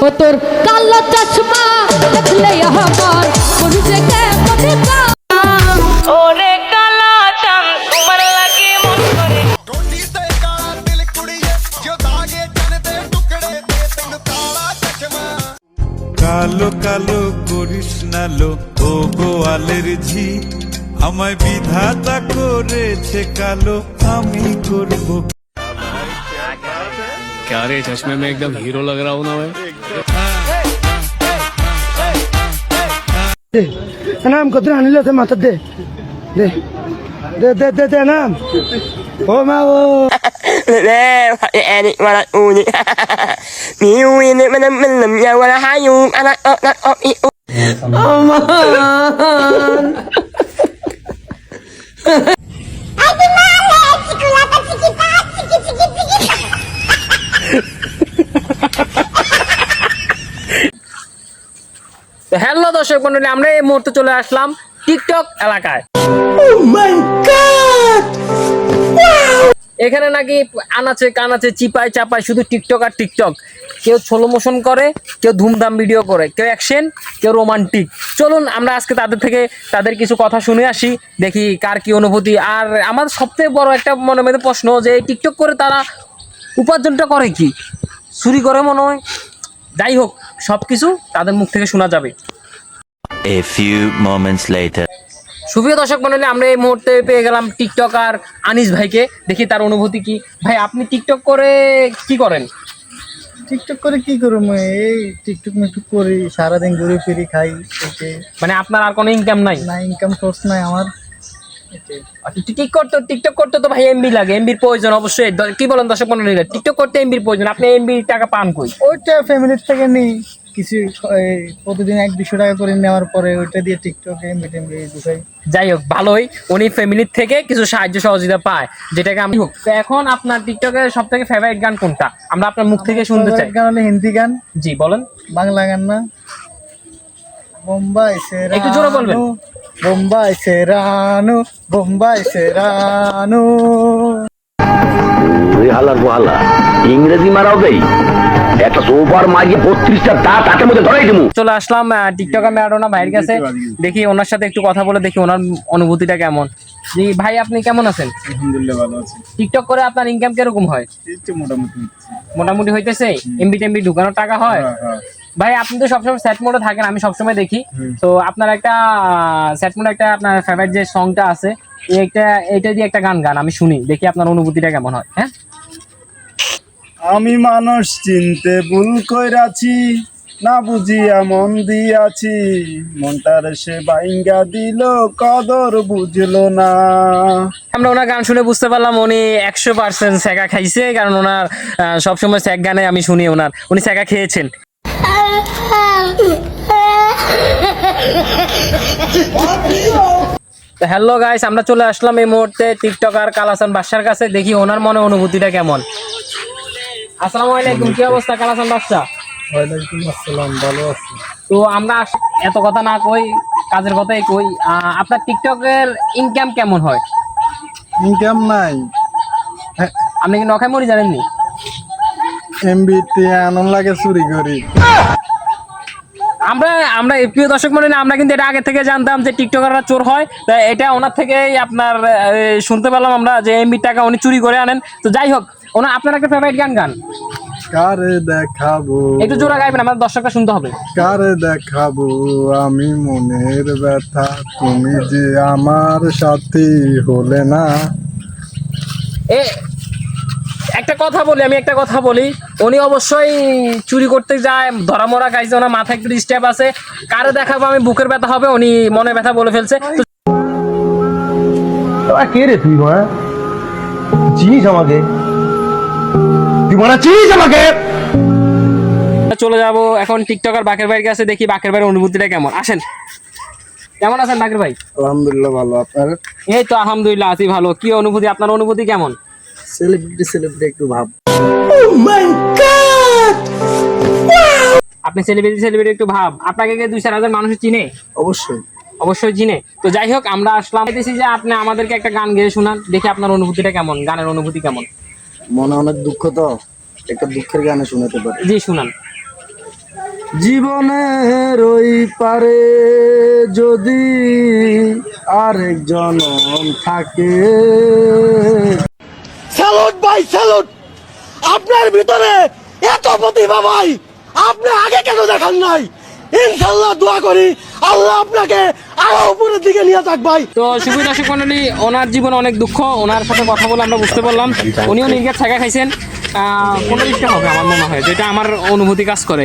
ও তোর কালো চশমা দেখলে আমার মন থেকে মনে ওরে কালা চাঁদ তোমার লাগে মন করে ਕੋਟੀ ਤੇ ਕਾਲਾ ਦਿਲ ਕੁੜੀਏ ਜੋ ਦਾਗੇ ਚੰਨ ਦੇ ਟੁਕੜੇ ਦੇ ਤੈਨੂੰ ਕਾਲਾ ਚਸ਼ਮਾ কালো কালো করিস না লো ও গোয়ালের ঝি আমায় বিধাতা করেছে কালো আমি করব क्या रे चश्मे में एकदम हीरो लग रहा हूँ ना मैं। नाम कदर आने लेते माता दे दे दे दे दे दे नाम ओ माँ ओ Erik malah uni. Miu ini menem ya wala hayu anak iu. Hello দর্শক মন্ডলী, আমরা এই মুহূর্তে চলে আসলাম টিকটক এলাকায়। এখানে নাকি আনাচে কানাচে চিপায় চাপায় শুধু টিকটক আর টিকটক। কেউ স্লো মোশন করে, কেউ ধুমধাম ভিডিও করে, কেউ অ্যাকশন, কেউ রোমান্টিক। চলুন আমরা আজকে তাদের কিছু কথা শুনে আসি, দেখি কার কি অনুভূতি। আর আমার সবথেকে বড় একটা মনের মধ্যে প্রশ্ন যে এই টিকটক করে তারা উপার্জনটা করে কি? চুরি করে মনে হয়। যাই হোক, সব কিছু তাদের মুখ থেকে শোনা যাবে। A few moments later. সুপ্রিয় দর্শক মণ্ডলী, আমরা এই মুহূর্তে পেয়ে গেলাম টিকটকার আনিস ভাইকে, দেখি তার অনুভূতি কি। ভাই, আপনি টিকটক করে কি করেন? টিকটক করে কি করব? এই টিকটক মিটুক করি, সারাদিন ঘুরে ফিরি, খাই। মানে আপনার আর কোনো ইনকাম নাই? না, ইনকাম সোর্স নাই আমার। টিকটক করতে তো ভাই এমবি লাগে, এমবির প্রয়োজন অবশ্যই। কি বলেন দর্শক মণ্ডলী, টিকটক করতে এমবির প্রয়োজন, আপনি এমবি টাকা পান কই? ওইটা ফ্যামিলির থেকে নিই কিছু, প্রতিদিন 100-200 টাকা করে নেওয়ার পরে ওইটা দিয়ে টিকটকে এমবি ঢুকাই। যাই হোক, ভালোই, উনি ফ্যামিলির থেকে কিছু সাহায্য সহযোগিতা পায়, যেটাকে আমি হোক। তো এখন আপনার টিকটকের সব থেকে ফেভারিট গান কোনটা? আমরা আপনার মুখ থেকে শুনতে চাই। গান হলে হিন্দি গান। জি বলেন। বাংলা গান না, বোম্বাই সে একটু জোরে বলবেন। বোম্বাই সে রানু, বোম্বাই সে রানু। হালার গোহালা ইংরেজি মারাও দেই একটা সোফার মাঝে 32টা দাঁত হাতের মধ্যে ধরাই দিমু। চলে আসলাম টিকটকার ম্যারাডোনা ভাইয়ের কাছে, দেখি ওনার সাথে একটু কথা বলে দেখি ওনার অনুভূতিটা কেমন। জি ভাই, আপনি কেমন আছেন? আলহামদুলিল্লাহ ভালো আছি। টিকটক করে আপনার ইনকাম কিরকম হয়? মোটামুটি হইতেছে? এমবি টেমবি ঢুকানোর টাকা হয়? ভাই, আপনি তো সবসময় সেট মোডে থাকেন, আমি সবসময় দেখি। তো আপনার একটা সেট মোডে একটা আপনার ফেভারিট যে সংটা আছে, এইটা দিয়ে একটা গান আমি শুনি, দেখি আপনার অনুভূতিটা কেমন হয়। হ্যাঁ, আমি মানুষ চিনতে ভুল কইরাছি, না বুঝিয়া মন দিয়াছি, মনটার সে বাইঙ্গা দিল, কদর বুঝলো না। আমরা ওনার গান শুনে বুঝতে পারলাম উনি 100% স্যাকা খাইছে, কারণ ওনার সবসময় স্যাক গানে আমি শুনি উনি স্যাকা খেয়েছেন। হ্যালো গাইস, আমরা চলে আসলাম এই মুহূর্তে টিকটকার কালাসান বাদশার কাছে, দেখি ওনার মনে অনুভূতিটা কেমন। আসসালামু আলাইকুম, কি অবস্থা কালাসান বাদশা? ওয়ালাইকুম আসসালাম, ভালো আছি। তো আমরা এত কথা না কই, কাজের কথাই কই। আপনার টিকটকের ইনকাম কেমন হয়? ইনকাম নাই, আপনি কি নখাই মরি জানেননি? এমবিতে আনন্দ লাগে, চুরি করি। আমরা প্রিয় দর্শক মনে আমরা কিন্তু এটা আগে থেকে জানতাম যে টিকটকাররা চোর হয়। তাই এটা ওনার থেকেই আপনার শুনতে পেলাম আমরা যে এমবি টাকা উনি চুরি করে আনেন। তো যাই হোক, আপনার একটা ফেভারিট গান কারে দেখাবো, একটু জোরে গাইবেন, আমাদের দর্শকরা শুনতে হবে। কারে দেখাবো আমি মনের ব্যথা, তুমি যে আমার সাথী হলে না। আমি একটা কথা বলি, উনি অবশ্যই চুরি করতে যায়, ধরা মরা খাইছে, ওনার মাথায় একটু স্টেপ আছে। কারে দেখাবো আমি বুকের ব্যথা হবে, উনি মনে ব্যথা বলে ফেলছে। কে রে তুই? চিনিস আমাকে? তুই চিনিস আমাকে? চলে যাব এখন টিকটকার বাকের ভাইয়ের কাছে, দেখি বাকের ভাইয়ের অনুভূতিটা কেমন। আসেন, কেমন আছেন বাকের ভাই? আলহামদুলিল্লাহ ভালো, আপনার? এই তো আলহামদুলিল্লাহ আছি ভালো। কি অনুভূতি, আপনার অনুভূতি কেমন? সেলিব্রিটি একটু ভাব। আপনি সেলিব্রিটি একটু ভাব। আপনাকে 2-4 হাজার মানুষ চিনে? অবশ্যই চিনে। তো যাই হোক, আমরা আসলাম দেখছি যে আপনি আমাদেরকে একটা গান গেয়ে শোনান, দেখি আপনার অনুভূতিটা কেমন, গানের অনুভূতি কেমন। মনে অনেক দুঃখ, তো একটা দুঃখের গানে শোনাতে পারি। জি শুনান। জীবনের ওই পারে যদি আরেক জনম থাকে। স্যালুট ভাই স্যালুট, আপনার ভিতরে এত প্রতিভা ভাই, আপনি আগে কেন দেখান নাই? ইনশাল্লাহ দোয়া করি আল্লাহ আপনাকে আরো উপরের দিকে নিয়ে যাক ভাই। তো সুপ্রিয় দর্শক মণ্ডলী, ওনার জীবনে অনেক দুঃখ, ওনার সাথে কথা বলে আমরা বুঝতে পারলাম উনিও নির্ঘাত ছাগা খাইছেন। 15 হবে আমার মনে হয়, যেটা আমার অনুভূতি কাজ করে।